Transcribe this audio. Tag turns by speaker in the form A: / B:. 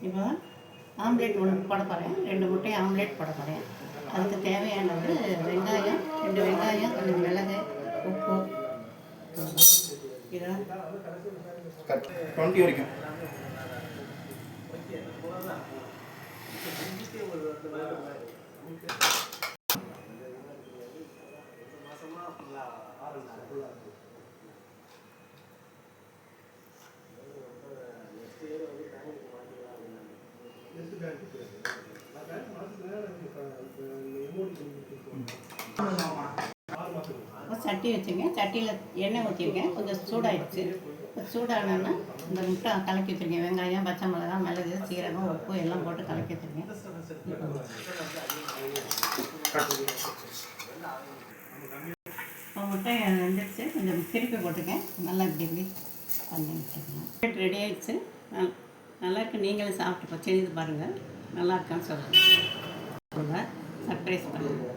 A: இப்போ ஆம்லேட் ஒன்று போட போகிறேன், 2 முட்டை ஆம்லேட் போட போகிறேன். அதுக்கு தேவையானது வெங்காயம், 2 வெங்காயம், கொஞ்சம் மிளகு, உப்பு, இதெல்லாம்
B: 20 வரைக்கும்.
A: சட்டி வச்சுங்க. சட்டியில் எண்ணெய் ஊற்றிருக்கேன். கொஞ்சம் சூடாகிடுச்சு. சூடானோன்னா இந்த முட்டை கலக்கி வச்சுருக்கேன். வெங்காயம், பச்சை மிளகாய், மிளகு, சீரகம், உப்பு எல்லாம் போட்டு கலக்கி வச்சுருக்கேன். இப்போ முட்டை வெந்துடுச்சு. கொஞ்சம் திருப்பி போட்டுருக்கேன். நல்லா இப்படி பண்ணி வச்சுருக்கேன். ரெடி ஆகிடுச்சு. நல்லாயிருக்கு. நீங்களும் சாப்பிட்டு செஞ்சு பாருங்கள். நல்லா இருக்கான்னு சொல்லுங்கள். சர்ப்ரைஸ் பண்ணுங்கள்.